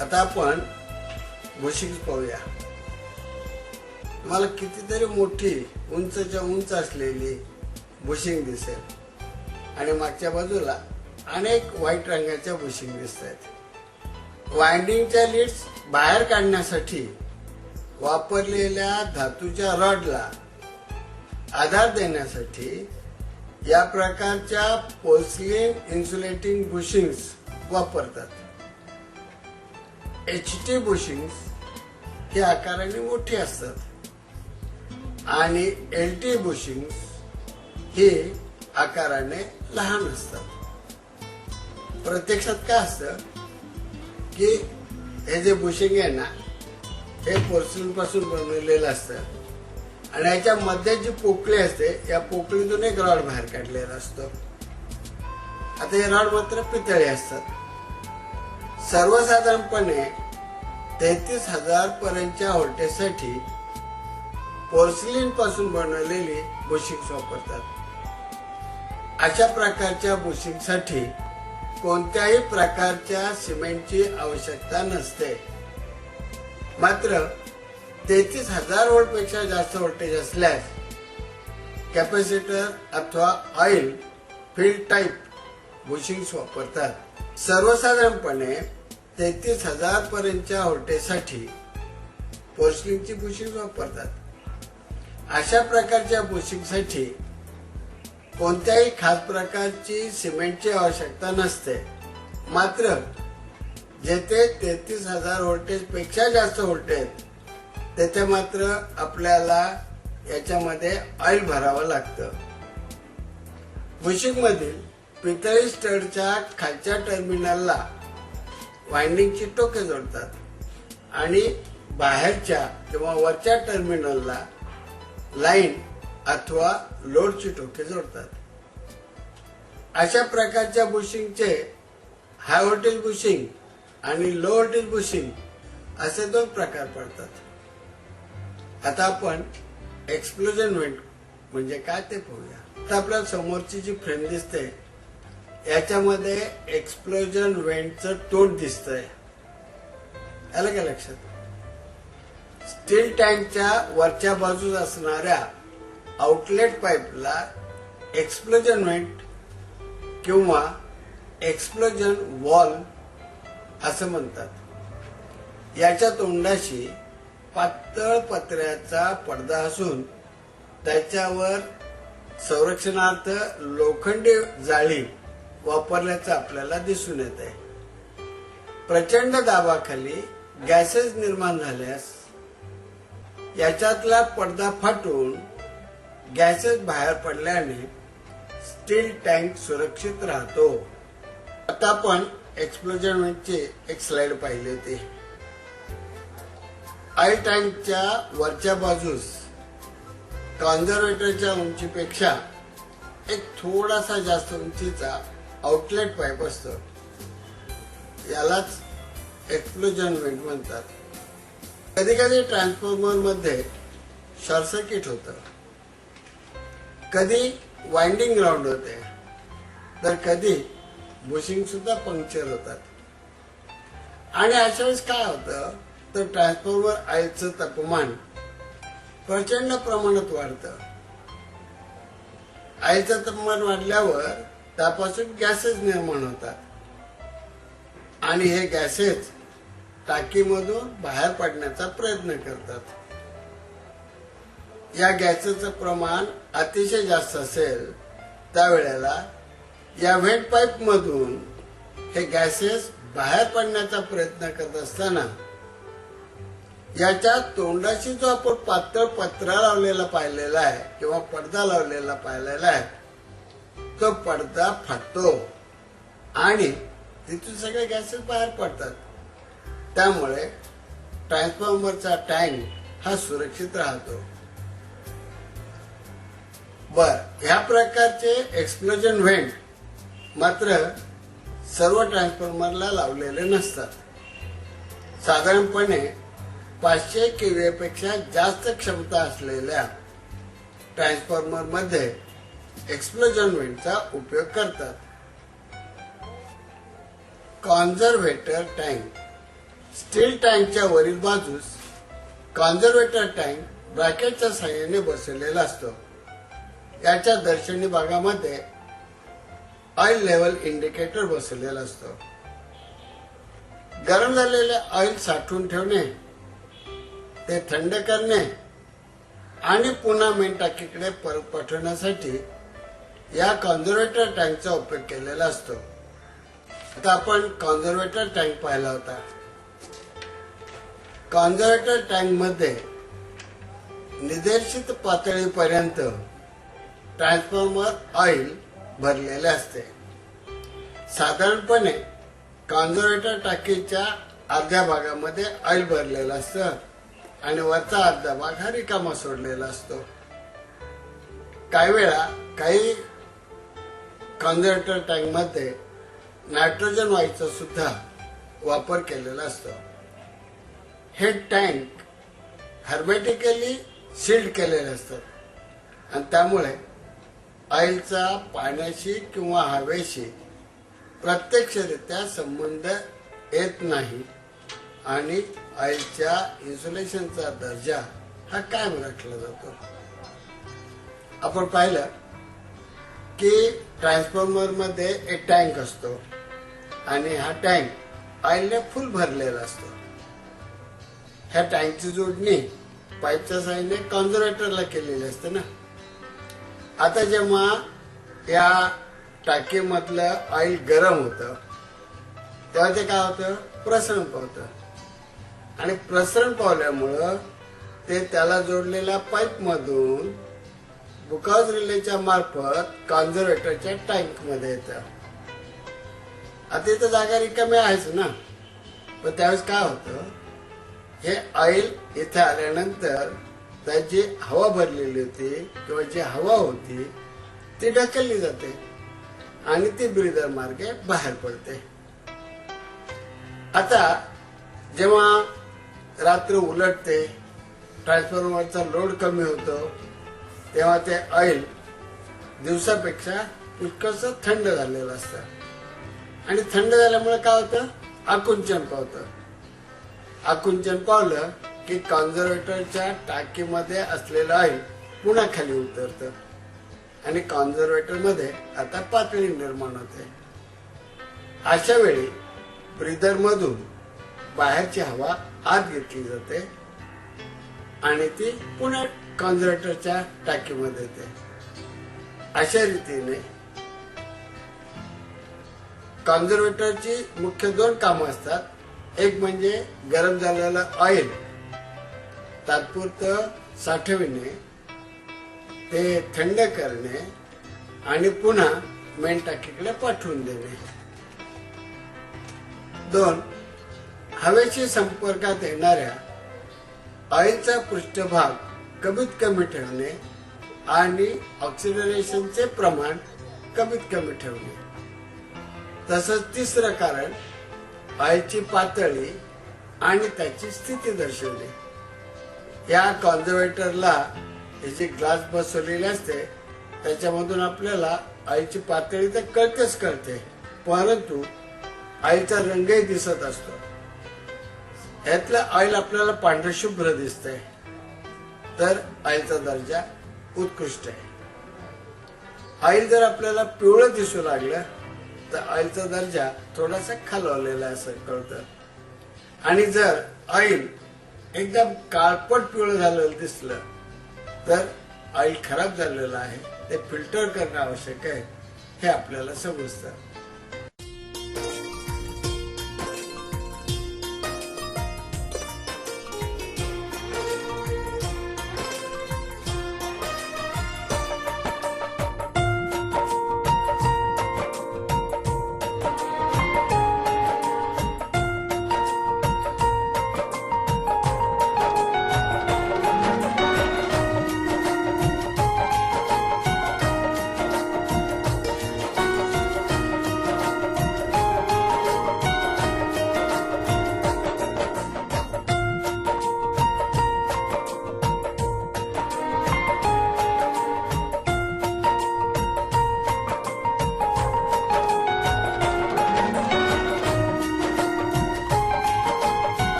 आता आपण बुशिंग्स पाहूया. मला कितीतरी मोठी उंचच्या उंच असलेली बुशिंग दिसेल आणि मागच्या बाजूला अनेक व्हाईट रंगाच्या बुशिंग दिसत आहेत. वाइंडिंगच्या लीड्स बाहेर काढण्यासाठी वापरलेल्या धातूच्या रॉडला आधार देण्यासाठी या प्रकारच्या पोर्सिलेन इन्सुलेटिंग बुशिंग्स वापरतात. HT बुशिंग्स ही आकाराने मोठी असतात आणि LT बुशिंग्स ही आकाराने लहान असतात. प्रत्यक्षात काय असतं की हे जे बुशिंग आहे ना हे पोर्सिलेन पासून बनवलेलं असतं आणि याच्या मध्ये जी पोकळी असते या पोकळीतून एक रॉड बाहेर काढलेला असतो. आता हे रॉड मात्र पितळी असतात. सर्वसाधारणपणे 33,000 पर्यंतच्या व्होल्टेजसाठी पोर्सिलेन पासून बनवलेली बुशिंग्स वापरतात. अशा प्रकारच्या बुशिंगसाठी कोणत्याही प्रकारच्या सिमेंटची आवश्यकता नसते. मात्र 33,000 व्होल्ट पेक्षा जास्त व्होल्टेज असल्यास कॅपॅसिटर अथवा ऑइल फील्ड टाइप बुशिंग्स वापरतात. सर्वसाधारणपणे 33,000 पर्यंतच्या व्होल्टेजसाठी पोर्सिलेनची बुशिंग वापरतात. अशा प्रकारच्या बुशिंगसाठी कोणत्याही खास प्रकारची सिमेंटची आवश्यकता नसते. मात्र जेथे 33,000 व्होल्टेज पेक्षा जास्त व्होल्टेज तेथे मात्र आपल्याला याच्यामध्ये ऑइल भरावं लागतं. बुशिंग मधील पितळी स्टडच्या खालच्या टर्मिनलला वाइंडिंगची टोके जोडतात आणि बाहेरच्या किंवा वरच्या टर्मिनलला लाईन अथवा लोडची टोके जोडतात. अशा प्रकारच्या बुशिंगचे हाय व्होल्टेज बुशिंग आणि लो व्होल्टेज बुशिंग असे दोन प्रकार पडतात. आता आपण एक्सप्लोजन व्हेंट म्हणजे काय ते पाहूया. आता आपल्याला समोरची जी फ्रेम दिसते याच्यामध्ये एक्सप्लोजन व्हेंटचं तोंड दिसतंय. आलं का लक्षात? स्टील टँकच्या वरच्या बाजूस असणाऱ्या आउटलेट पाईपला एक्सप्लोजन व्हेंट किंवा एक्सप्लोजन व्हॉल्व असं म्हणतात. याच्या तोंडाशी पातळ पत्र्याचा पडदा असून त्याच्यावर संरक्षणार्थ लोखंडी जाळी वापरल्याचं आपल्याला दिसून येत आहे. प्रचंड दाबाखाली गॅसेस निर्माण झाल्यास याच्यातला पडदा फाटून गॅसेस बाहेर पडल्याने स्टील टँक सुरक्षित राहतो. आता आपण एक्सप्लोजन व्हेंटची एक स्लाइड पाहिली होती. ऑइल टँकच्या वरच्या बाजूस कॉन्झर्वेटरच्या उंचीपेक्षा एक थोडासा जास्त उंचीचा आउटलेट पाईप असतो. यालाच एक्सप्लोजन व्हेंट म्हणतात. कधी कधी ट्रान्सफॉर्मर मध्ये शॉर्ट सर्किट होतं, कधी वाइंडिंग ग्राउंड होते, तर कधी बुशिंग सुद्धा पंक्चर होतात. आणि अशा वेळेस काय होतं तर ट्रान्सफॉर्मर ऑइलचं तापमान प्रचंड प्रमाणात वाढतं. ऑइलचं तापमान वाढल्यावर त्यापासून गॅसेस निर्माण होतात आणि हे गॅसेस टाकीमधून बाहेर पडण्याचा प्रयत्न करतात. या गॅसेसचं प्रमाण अतिशय जास्त असेल त्यावेळेला या व्हेंट पाईप मधून हे गॅसेस बाहेर पडण्याचा प्रयत्न करत असताना याच्या तोंडाशी जो आपण पातळ पत्रा लावलेला पाहिलेला आहे किंवा पडदा लावलेला पाहिलेला आहे तो पडदा फाटतो आणि तिथून सगळे गॅसेस बाहेर पडतात. त्यामुळे ट्रान्सफॉर्मरचा टँक हा सुरक्षित राहतो. ह्या प्रकारचे एक्सप्लोजन व्हेंट मात्र सर्व ट्रान्सफॉर्मरला लावलेले नसतात. साधारणपणे 500 kVA पेक्षा जास्त क्षमता असलेल्या ट्रान्सफॉर्मर मध्ये एक्सप्लोजन व्हेंटचा उपयोग करतात. कॉन्झर्व्हेटर टँक स्टील टँकच्या वरील बाजूस कॉन्झर्वेटर टँक ब्रॅकेटच्या साहाय्याने बसवलेला असतो. याच्या दर्शनी भागामध्ये ऑइल लेवल इंडिकेटर बसवलेला असतो. गरम झालेले ऑइल साठवून ठेवणे, ते थंड करणे आणि पुन्हा मेन टाकीकडे परत पाठवण्यासाठी या कॉन्झर्वेटर टँकचा उपयोग केलेला असतो. आता आपण कॉन्झर्वेटर टँक पाहिला होता. कॉन्झर्वेटर टँक मध्ये निर्देशित पातळीपर्यंत ट्रान्सफॉर्मर ऑइल भरलेले असते. साधारणपणे कॉन्झर्वेटर टाकीच्या अर्ध्या भागामध्ये ऑइल भरलेलं असतं आणि वरचा अर्धा भाग हा रिकामा सोडलेला असतो. काही वेळा काही कॉन्झर्वेटर टँक मध्ये नायट्रोजन वायूचा सुद्धा वापर केलेला असतो. हे टँक हर्मेटिकली सील्ड केलेले असतात आणि त्यामुळे ऑइलचा पाण्याशी किंवा हवेशी प्रत्यक्षरित्या संबंध येत नाही आणि ऑइलच्या इन्सुलेशनचा दर्जा हा कायम राखला जातो. आपण पाहिलं की ट्रान्सफॉर्मर मध्ये एक टँक असतो आणि हा टँक ऑइलने फुल भरलेला असतो. ह्या टँकची जोडणी पाईपच्या साहाय्याने कॉन्झर्वेटरला केलेली असते ना. आता जेव्हा या टाकीमधलं ऑइल गरम होतं तेव्हा ते काय होतं, प्रसरण पावतं आणि प्रसरण पावल्यामुळं ते त्याला जोडलेल्या पाईप मधून बुकाउज रिलेच्या मार्फत कॉन्झर्वेटरच्या टँक मध्ये येतं. आता इथं जागा रिकामी आहेच ना, पण त्यावेळेस काय होतं, हे ऑइल इथे आल्यानंतर त्याची हवा भरलेली होती किंवा जी हवा होती ती ढकलली जाते आणि ती ब्रीदर मार्गे बाहेर पडते. आता जेव्हा रात्र उलटते, ट्रान्सफॉर्मरचा लोड कमी होतो, तेव्हा ते ऑइल दिवसापेक्षा पुष्कळसं थंड झालेलं असतं आणि थंड झाल्यामुळे काय होतं, आकुंचन पावतं. आकुंचन पावलं की कॉन्झर्वेटरच्या टाकीमध्ये असलेलं ऑइल पुन्हा खाली उतरतं आणि कॉन्झर्वेटर मध्ये आता पातळी निर्माण होते. अशा वेळी ब्रीदर मधून बाहेरची हवा आत घेतली जाते आणि ती पुन्हा कॉन्झर्वेटरच्या टाकीमध्ये येते. अशा रीतीने कॉन्झर्वेटरची मुख्य दोन कामं असतात. एक म्हणजे गरम झालेलं ऑइल तात्पुरतं साठविणे, ते थंड करणे आणि पुन्हा मेन टाकीकडे पाठवून देणे. दोन, हवेशी संपर्कात येणाऱ्या ऑइलचा पृष्ठभाग कमीत कमी ठेवणे आणि ऑक्सिडनेशनचे प्रमाण कमीत कमी ठेवणे. तसंच तिसरं कारण ऑइलची पातळी आणि त्याची स्थिती दर्शवणे. या कॉन्झर्वेटरला हे जे ग्लास बसवलेले असते त्याच्यामधून आपल्याला ऑइलची पातळी तर कळतेच कळते, परंतु ऑइलचा रंगही दिसत असतो. यातलं ऑइल आपल्याला पांढरे शुभ्र दिसतंय तर ऑइलचा दर्जा उत्कृष्ट आहे. ऑइल जर आपल्याला पिवळं दिसू लागलं तर ऑइलचा दर्जा थोडासा खालवलेला असं कळतं आणि जर ऑइल एकदम काळपट पिवळं झालेलं दिसलं तर ऑइल खराब झालेलं आहे, ते फिल्टर करणं आवश्यक आहे हे आपल्याला समजतं.